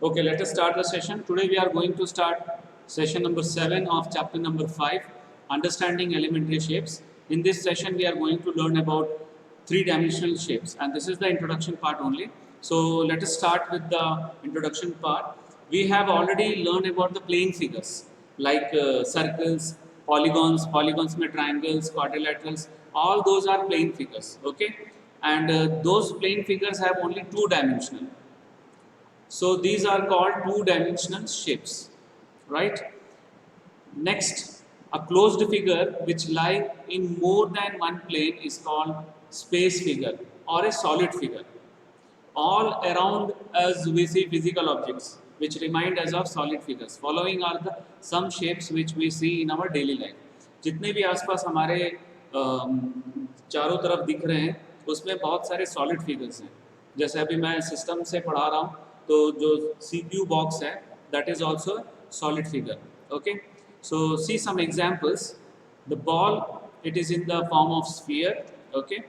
Okay, let us start the session. Today we are going to start session number 7 of chapter number 5, Understanding Elementary Shapes. In this session we are going to learn about three-dimensional shapes, and this is the introduction part only. So let us start with the introduction part. We have already learned about the plane figures like circles, polygons में triangles, quadrilaterals, all those are plane figures, okay? And those plane figures have only two-dimensional. So these are called two-dimensional shapes, right? Next, a closed figure which lie in more than one plane is called space figure or a solid figure. All around us we see physical objects which remind us of solid figures. Following are the some shapes which we see in our daily life. जितने भी आसपास हमारे चारों तरफ दिख रहे हैं उसमें बहुत सारे सॉलिड फिगर्स हैं. जैसे अभी मैं सिस्टम से पढ़ा रहा हूँ तो जो CPU box है that is also a solid figure. Okay, so see some examples. The ball, it is in the form of sphere, okay,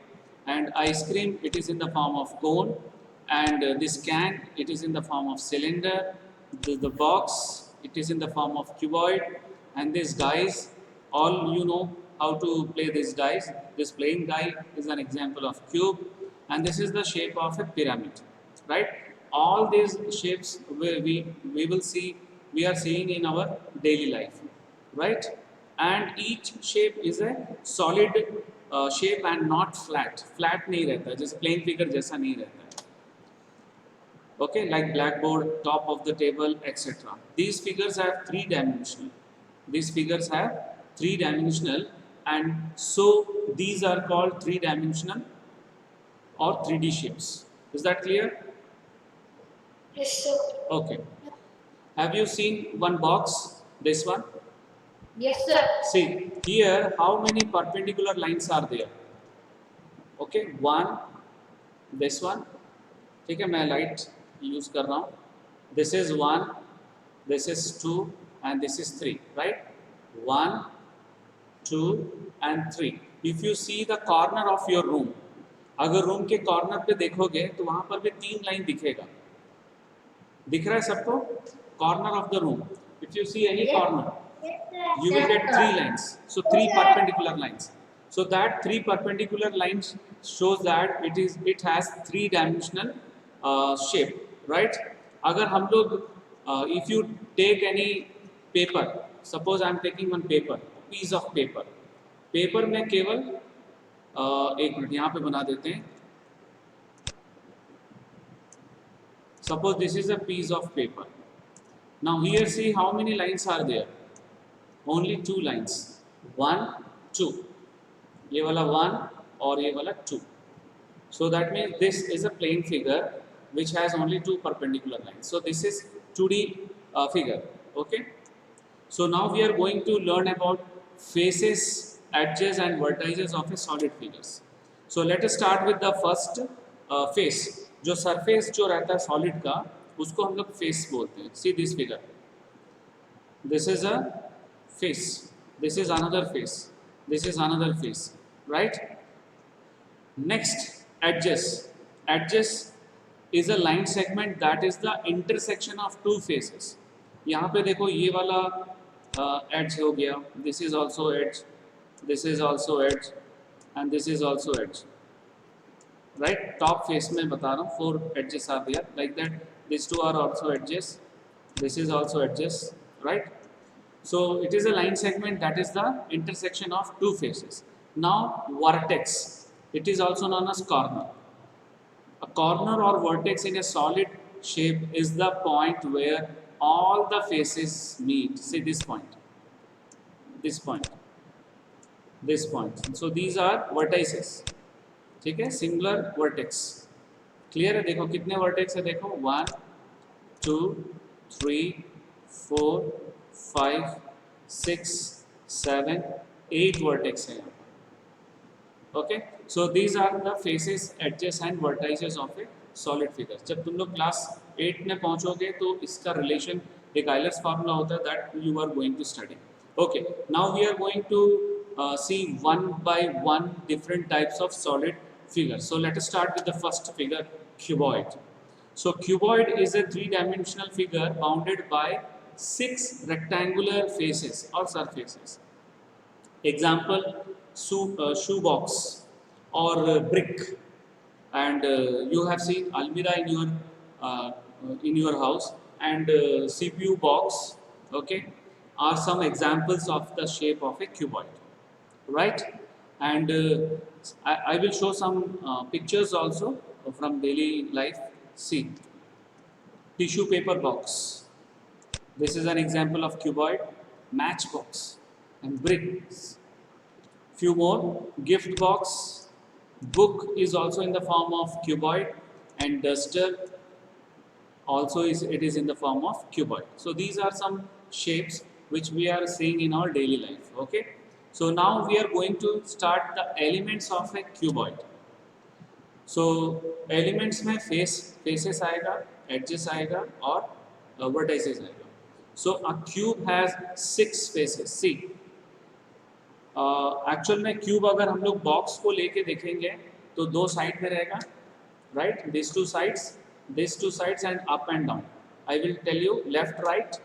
and ice cream, it is in the form of cone, and this can, it is in the form of cylinder. The box, it is in the form of cuboid, and these dice, all you know how to play these dice. This playing die is an example of cube, and this is the shape of a pyramid, right? All these shapes we will see, we are seeing in our daily life, right? And each shape is a solid shape and not flat. Flat नहीं रहता, जैसे plane figure जैसा नहीं रहता. Okay, like blackboard, top of the table, etc. These figures have three-dimensional. These figures have three-dimensional, and so these are called three-dimensional or 3D shapes. Is that clear? Yes, sir. Okay. Have you seen one box? This one? Yes, sir. See, here how many perpendicular lines are there? Okay, one, this one. ठीक है, मैं light use कर रहा हूँ. This is 1, this is 2, and this is 3, right? 1, 2, and 3. If you see the corner of your room, अगर room के corner पे देखोगे तो वहाँ पर भी 3 लाइन दिखेगा. दिख रहा है सबको? Corner of the room. If you see any corner, you will get 3 lines. So 3 perpendicular lines. So that 3 perpendicular lines shows that it has 3-dimensional shape, right? अगर हम लोग if you take any paper, suppose I am taking one paper, piece of paper. Paper में केवल एक minute यहाँ पे बना देते हैं. Suppose this is a piece of paper. Now here see how many lines are there? Only 2 lines. 1, 2. ये वाला 1 और ये वाला 2. So that means this is a plane figure which has only 2 perpendicular lines. So this is 2D figure. Okay. So now we are going to learn about faces, edges and vertices of a solid figures. So let us start with the first face. जो surface जो रहता है solid का उसको हम लोग face बोलते हैं. See this figure. This is a face. This is another face. This is another face. Right? Next, edges. Edges is a line segment that is the intersection of two faces. यहाँ पे देखो ये वाला edge हो गया. This is also edge. This is also edge. And this is also edge. Right? Top face में बता रहा हूँ 4 edges are there like that. These 2 are also edges. This is also edges. Right? So it is a line segment that is the intersection of 2 faces. Now vertex. It is also known as corner. A corner or vertex in a solid shape is the point where all the faces meet. See this point. This point. This point. So these are vertices. ठीक है, singular vertex. Clear है? देखो कितने vertex है देखो 1, 2, 3, 4, 5, 6, 7, 8 vertex है. Okay, so these are the faces, edges and vertices of a solid figure. जब तुम लोग क्लास 8 में पहुंचोगे तो इसका रिलेशन एक आइलर्स फार्मूला होता है that you are going to study. Okay, now we are going to see one by one different types of solid figures. So let us start with the first figure, cuboid. So cuboid is a three-dimensional figure bounded by 6 rectangular faces or surfaces. Example, shoebox or brick, and you have seen almirah uh, in your house, and CPU box, okay, are some examples of the shape of a cuboid, right? And I will show some pictures also from daily life. See, tissue paper box. This is an example of cuboid, matchbox, and bricks. Few more, gift box, book is also in the form of cuboid, and duster also is in the form of cuboid. So these are some shapes which we are seeing in our daily life. Okay. So now we are going to start the elements of a cuboid. So elements में faces आएगा, edges आएगा और vertices आएगा. So a cube has 6 faces. See, actual में cube अगर हम लोग box को लेके देखेंगे तो दो साइड में रहेगा, right? This two sides and up and down. I will tell you left right,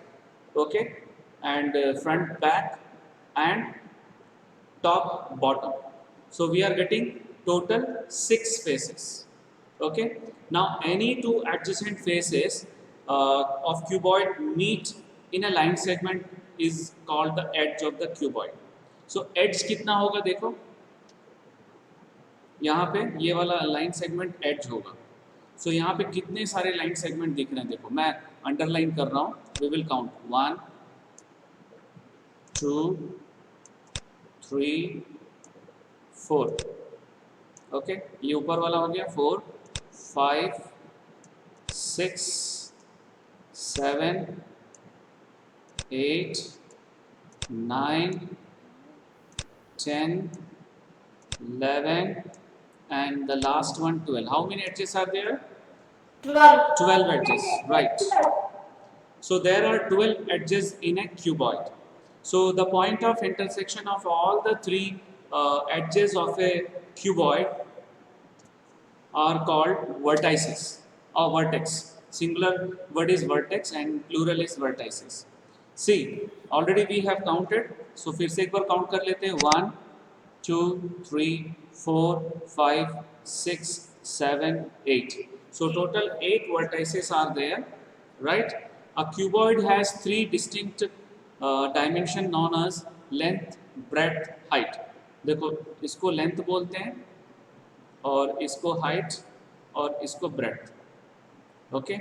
okay, and front back and top bottom. So we are getting total 6 faces. Okay, now any two adjacent faces of cuboid meet in a line segment is called the edge of the cuboid. So edge कितना होगा देखो, यहाँ पे ये वाला line segment edge होगा. सो यहाँ पे कितने सारे लाइन सेगमेंट दिख रहे हैं देखो, मैं अंडरलाइन कर रहा हूँ. We will count 1 2 3 4. ओके, ये ऊपर वाला हो गया 4 5 6 7 8 9 10 11 and the last one 12. How many edges are there? 12. 12 edges, right? So there are 12 edges in a cuboid. So the point of intersection of all the three edges of a cuboid are called vertices or vertex. Singular word is vertex and plural is vertices. See, already we have counted. So फिर से एक बार count कर लेते हैं. 1 2 3 4 5 6 7 8. So total 8 vertices are there, right? A cuboid has 3 distinct dimension known as length, breadth, height. देखो, इसको length बोलते हैं और इसको height और इसको breadth. Okay,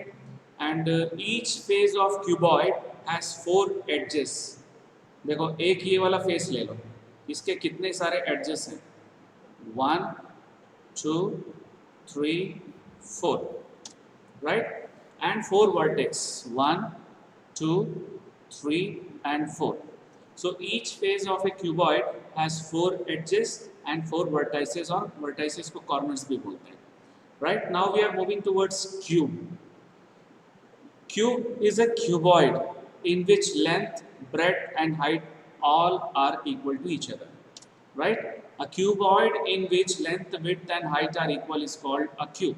and each face of cuboid has 4 edges. देखो, एक ये वाला फेस ले लो, इसके कितने सारे एडजेस हैं? 1 2 3 4, right? And 4 vertex, 1 2 3 and 4. So each face of a cuboid has 4 edges and 4 vertices, or vertices को corners भी बोलते हैं. Right, now we are moving towards cube. Cube is a cuboid in which length, breadth and height all are equal to each other. Right? A cuboid in which length, width and height are equal is called a cube.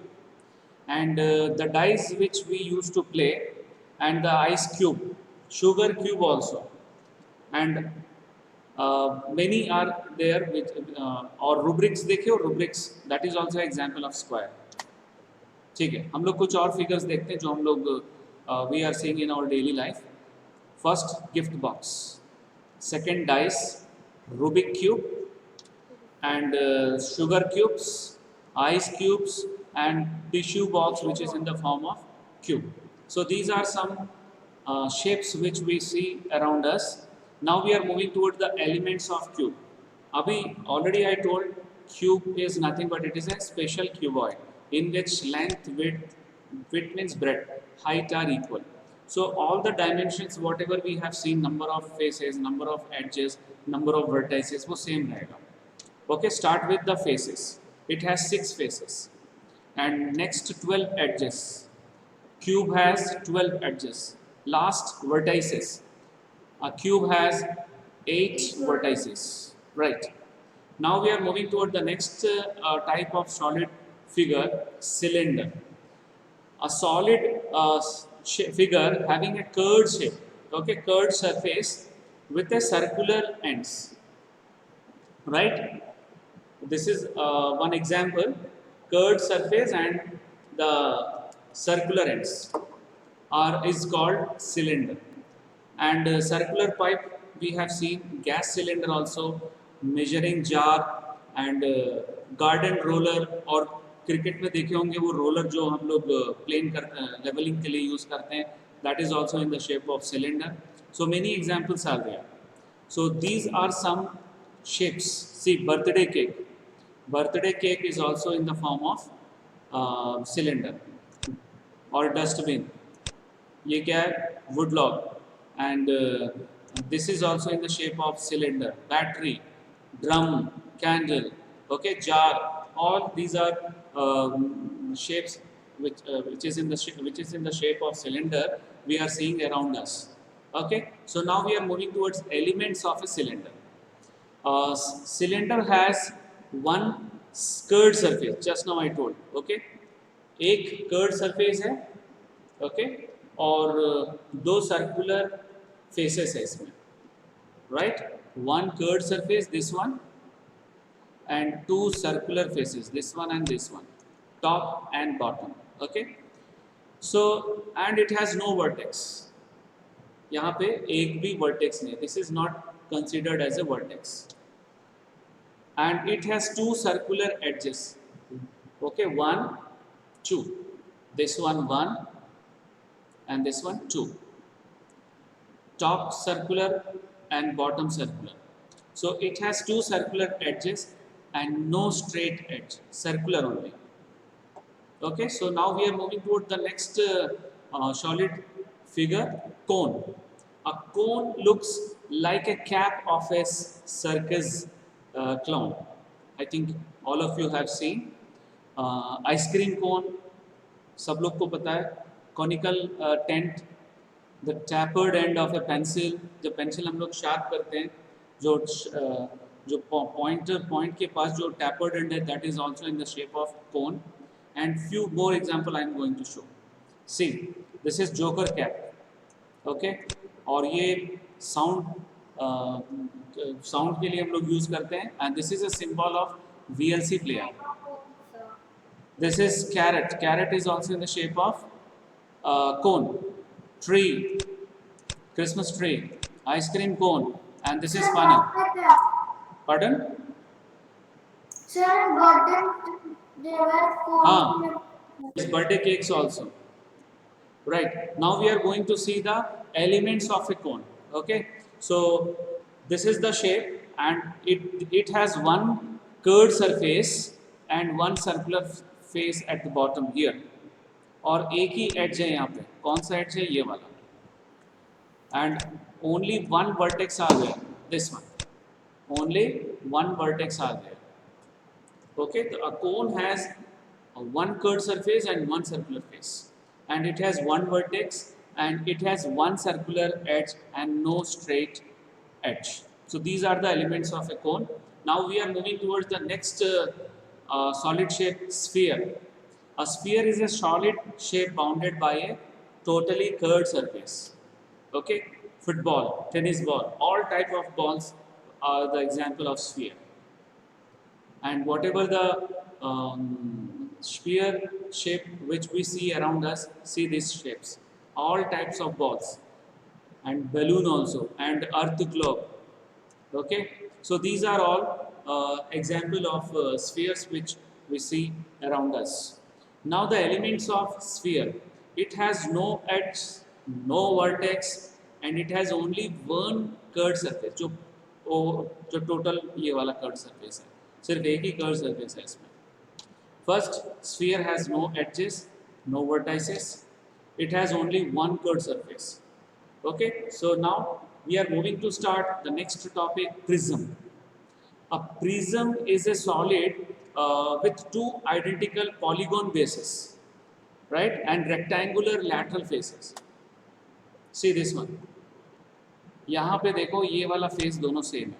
And the dice which we used to play, and the ice cube, sugar cube also, and many are there with or rubrics. देखिए, rubrics, that is also example of square. ठीक है, हम लोग कुछ और figures देखते हैं जो हम लोग we are seeing in our daily life. First, gift box. Second, dice, Rubik cube, and sugar cubes, ice cubes, and tissue box which is in the form of cube. So these are some shapes which we see around us. Now we are moving toward the elements of cube. Abhi already I told cube is nothing but it is a special cuboid in which length, width means breadth, height are equal. So all the dimensions whatever we have seen, number of faces, number of edges, number of vertices, वो same रहेगा. Okay, start with the faces. It has 6 faces and next 12 edges. Cube has 12 edges. Last, vertices. A cube has 8 vertices. Right. Now we are moving toward the next type of solid figure, cylinder. a solid figure having a curved shape, okay, curved surface with a circular ends, right? This is one example, curved surface and the circular ends are is called cylinder. And circular pipe we have seen, gas cylinder also, measuring jar, and garden roller, और cricket में देखे होंगे वो roller जो हम लोग plane करते हैं लेवलिंग के लिए यूज करते हैं, that is also in the shape of cylinder. So many examples are there. So these are some shapes. See, birthday cake. Birthday cake is also in the form of cylinder. Or dustbin. ये क्या है? Wood log. And this is also in the shape of cylinder. Battery, drum, candle, okay, jar. All these are shapes which is in the shape of cylinder we are seeing around us. Okay, so now we are moving towards elements of a cylinder. Cylinder has one curved surface, just now I told, okay, एक curved surface है, okay, और दो circular faces है इसमें, right? One curved surface, this one, and two circular faces, this one and this one, top and bottom, okay. So and it has no vertex. यहाँ पे एक भी वर्टेक्स नहीं, this is not considered as a vertex. And it has two circular edges, okay, 1 2, this one 1 and this one 2, top circular and bottom circular. So it has two circular edges and no straight edge, circular only. Okay, so now we are moving toward the next solid figure, cone. A cone looks like a cap of a circus clown. I think all of you have seen ice cream cone. सब लोग को पता है. Conical tent, the tapered end of a pencil. जब pencil हम लोग sharp करते हैं, जो पॉइंट के पास जो tapered end है, that is also in the shape of cone. And few more example I am going to show. See, this is joker cap. Okay, और ये साउंड के लिए हम लोग यूज करते हैं. And this is a symbol of VLC player. This is carrot. Carrot is also in the shape of cone. Tree, Christmas tree, ice cream cone, and this is funny. Pardon? Sir, there were हाँ, it's birthday cakes also. Right, now we are going to see the elements of a cone. Okay, so this is the shape and it has one curved surface and one circular face at the bottom here. और एक ही edge है यहाँ पे. कौन सा edge है? ये वाला. And only one vertex are there. This one. Only one vertex are there. Okay, a cone has one curved surface and one circular face. And it has one vertex and it has one circular edge and no straight edge. So these are the elements of a cone. Now we are moving towards the next solid shape, sphere. A sphere is a solid shape bounded by a totally curved surface. Okay, football, tennis ball, all type of balls are the example of sphere. And whatever the sphere shape which we see around us, see these shapes, all types of balls, and balloon also, and earth globe. Okay, so these are all example of spheres which we see around us. Now the elements of sphere, it has no edge, no vertex, and it has only one curved surface. जो total ये वाला curved surface है, सिर्फ एक ही curved surface है इसमें. First, sphere has no edges, no vertices. It has only one curved surface. Okay, so now we are moving to start the next topic, prism. A prism is a solid with two identical polygon bases, right, and rectangular lateral faces. See this one. यहाँ पे देखो ये वाला face दोनों same है,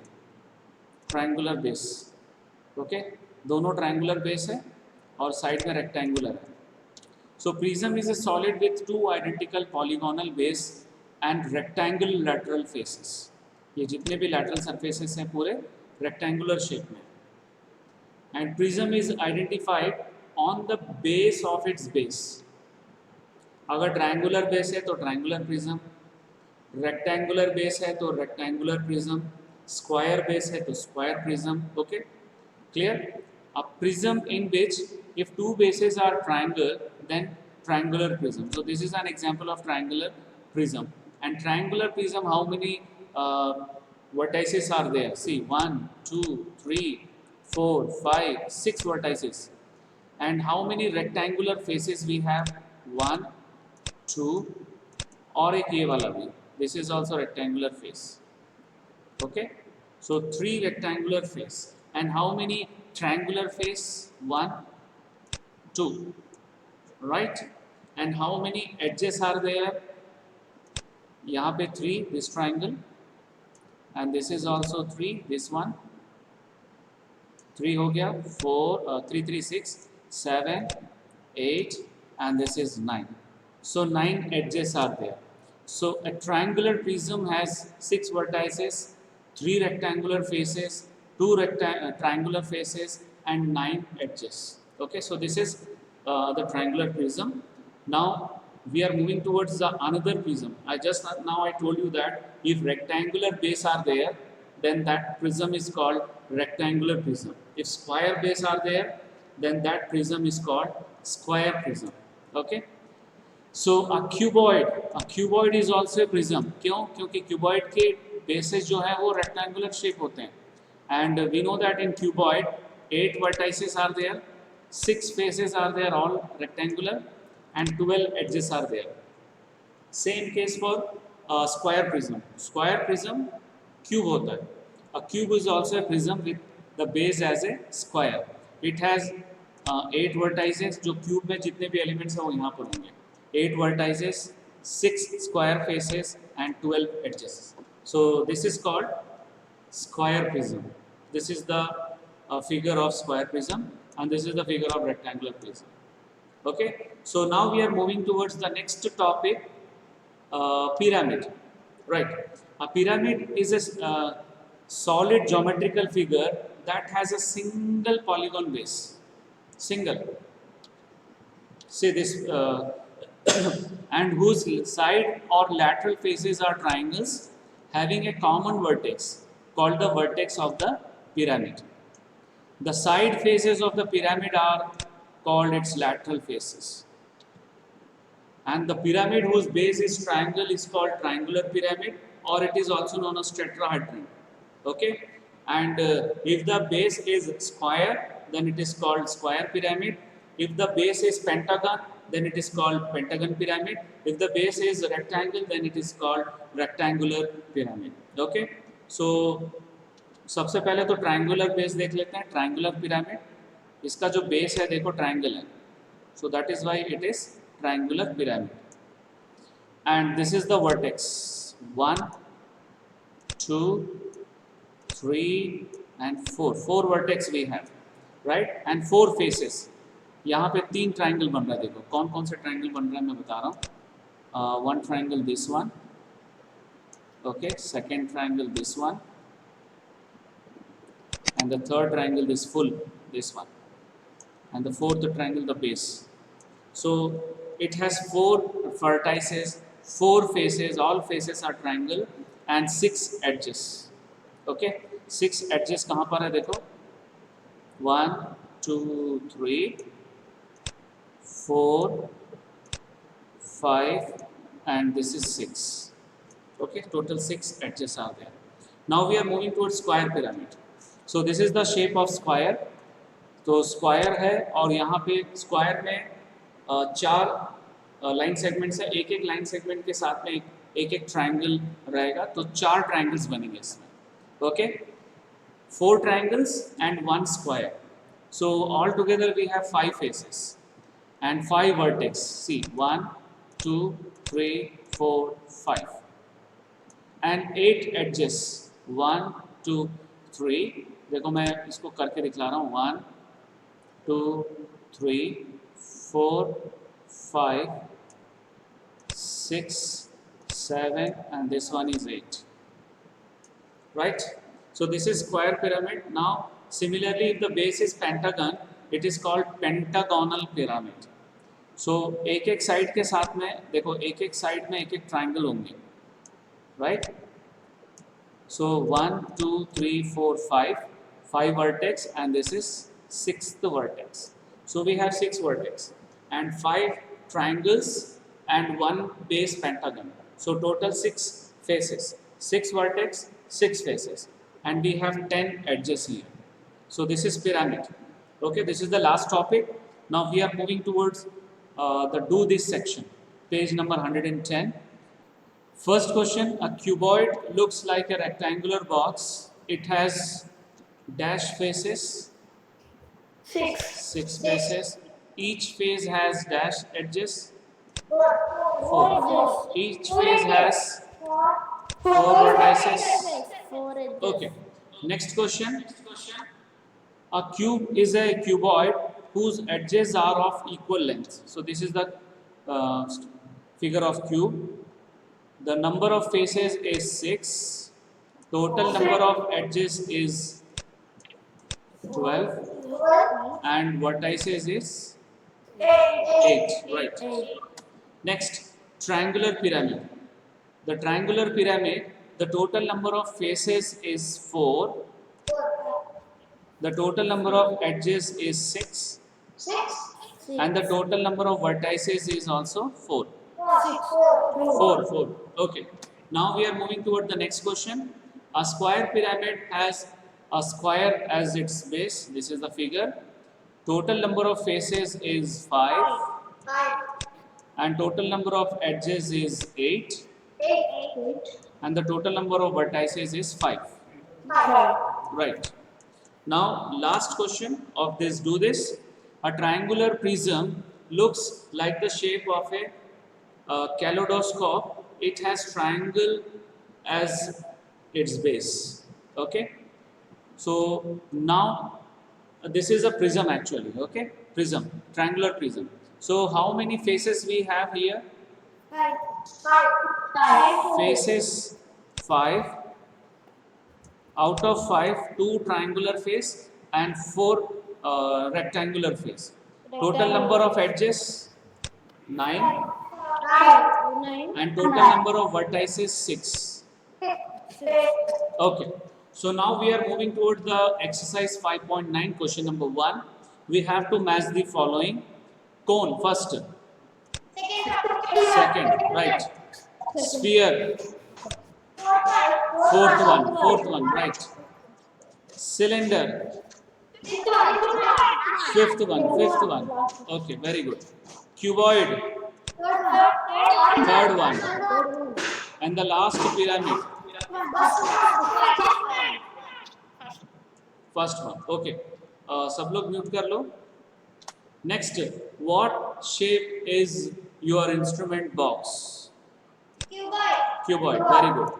triangular base. Okay, दोनों triangular base है और साइड में रेक्टेंगुलर है. So prism is a solid with two identical polygonal base and rectangular lateral faces. ये जितने भी lateral surfaces हैं पूरे rectangular shape में. And prism is identified on the base of its base. अगर triangular base है तो triangular prism, rectangular base है तो rectangular prism, square base है तो square prism. Okay, clear? A prism in which if two bases are triangle, then triangular prism. So this is an example of triangular prism. And triangular prism, how many vertices are there? See, 1, 2, 3, 4, 5, 6 vertices. And how many rectangular faces we have? 1, 2, और एक ये वाला भी. This is also rectangular face. Okay, so 3 rectangular face. And how many triangular face? 1, 2, right? And how many edges are there? यहाँ पे 3, this triangle, and this is also 3, this one. 3 हो गया, 4, 3, 3, 6, 7, 8, and this is 9. So 9 edges are there. So a triangular prism has 6 vertices, 3 rectangular faces, 2 triangular faces, and 9 edges. Okay, so this is the triangular prism. Now we are moving towards the another prism. I told you that if rectangular base are there, then that prism is called rectangular prism. If square base are there, then that prism is called square prism. Okay. So a cuboid is also a prism. क्यों? क्योंकि cuboid के bases जो है वो rectangular shape होते हैं. And we know that in cuboid 8 vertices are there, 6 faces are there, all rectangular, and 12 edges are there. Same case for square prism. Square prism cube होता है. A cube is also a prism with the base as a square. It has 8 vertices. जो cube में जितने भी elements हैं वो यहाँ पर होंगे. 8 vertices, 6 square faces, and 12 edges. So this is called square prism. This is the figure of square prism, and this is the figure of rectangular prism. Okay, so now we are moving towards the next topic, pyramid. Right, a pyramid is a solid geometrical figure that has a single polygon base. Single. See this, and whose side or lateral faces are triangles having a common vertex called the vertex of the pyramid. The side faces of the pyramid are called its lateral faces. And the pyramid whose base is triangle is called triangular pyramid, or it is also known as tetrahedron. Okay, and if the base is square, then it is called square pyramid. If the base is pentagon, then it is called pentagon pyramid. If the base is rectangle, then it is called rectangular pyramid. Okay, so सबसे पहले तो triangular base देख लेते हैं. Triangular pyramid, इसका जो base है देखो ट्रायंगल है, so that is why it is triangular pyramid. And this is the vertex 1, 2, 3 and 4. 4 vertex we have, right, and 4 faces. यहाँ पे 3 ट्रायंगल बन रहा है. देखो कौन कौन से ट्रायंगल बन रहा है मैं बता रहा हूँ. 1 triangle this one, okay, second triangle this one, and the third triangle this full, this one, and the fourth triangle the base. So it has 4 vertices, 4 faces, all faces are triangle, and 6 edges. Okay, 6 edges कहाँ पर है देखो, 1, 2, 3, 4, 5, and this is 6. Okay, total 6 edges are there. Now we are moving towards square pyramid. So this is the shape of square. तो square है और यहाँ पे square में 4 लाइन सेगमेंट्स है. एक एक लाइन सेगमेंट के साथ में एक एक ट्रायंगल रहेगा, तो 4 ट्रायंगल्स बनेंगे इसमें. Okay, 4 triangles and 1 square. So all together we have 5 faces and 5 vertex. See, 1, 2, 3, 4, 5, and 8 edges. 1, 2, 3. देखो मैं इसको करके दिखला रहा हूँ. 1, 2, 3, 4, 5, 6, 7, and this one is 8. Right? So this is square pyramid. Now similarly, if the base is pentagon, it is called pentagonal pyramid. So एक एक side के साथ में देखो, एक एक साइड में एक एक ट्राइंगल होंगे, right? So 1, 2, 3, 4, 5 vertex, and this is 6th vertex. So we have 6 vertex and 5 triangles and 1 base pentagon. So total 6 faces, 6 vertex, 6 faces, and we have 10 edges here. So this is pyramid. Okay, this is the last topic. Now we are moving towards the do this section, page number 110. First question, a cuboid looks like a rectangular box. It has dash faces, 6 faces. Each face has dash edges, 4. Each face has 4 vertices. Okay. Next question. A cube is a cuboid whose edges are of equal length. So this is the figure of cube. The number of faces is 6. Total number of edges is 12. And vertices is 8. Right. Next, triangular pyramid. The triangular pyramid, the total number of faces is 4. The total number of edges is 6. And the total number of vertices is also 4. 4. Okay. Now we are moving toward the next question. A square pyramid has a square as its base. This is the figure. Total number of faces is 5. And total number of edges is 8. And the total number of vertices is 5. Right. Now last question of this do this. A triangular prism looks like the shape of a kaleidoscope. It has triangle as its base. Okay. So now this is a prism actually. Okay. Prism, triangular prism. So how many faces we have here? 5. Faces 5. Out of 5, 2 triangular face and 4 rectangular face. Total number of edges 9. And total number of vertices 6. Okay. So now we are moving towards the exercise 5.9, question number 1. We have to match the following. Cone first. Second, right. Sphere. Fourth one, right. Cylinder. Fifth one. Okay, very good. Cuboid. Third one. And the last pyramid. First one. Okay. सब लोग mute कर लो. Next, what shape is your instrument box? Cuboid. Very good.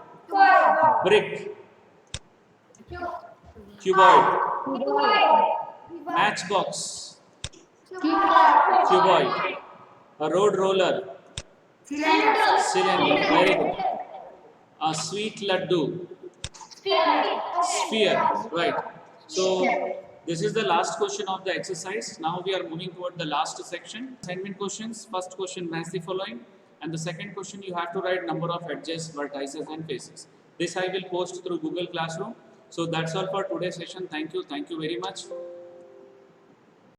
Brick. Cuboid. Matchbox. Cuboid. A road roller. Cylinder. Very good. A sweet laddu. Sphere. Right. So this is the last question of the exercise. Now we are moving toward the last section. Assignment questions. First question, match the following. And the second question, you have to write number of edges, vertices and faces. This I will post through Google Classroom. So that's all for today's session. Thank you very much.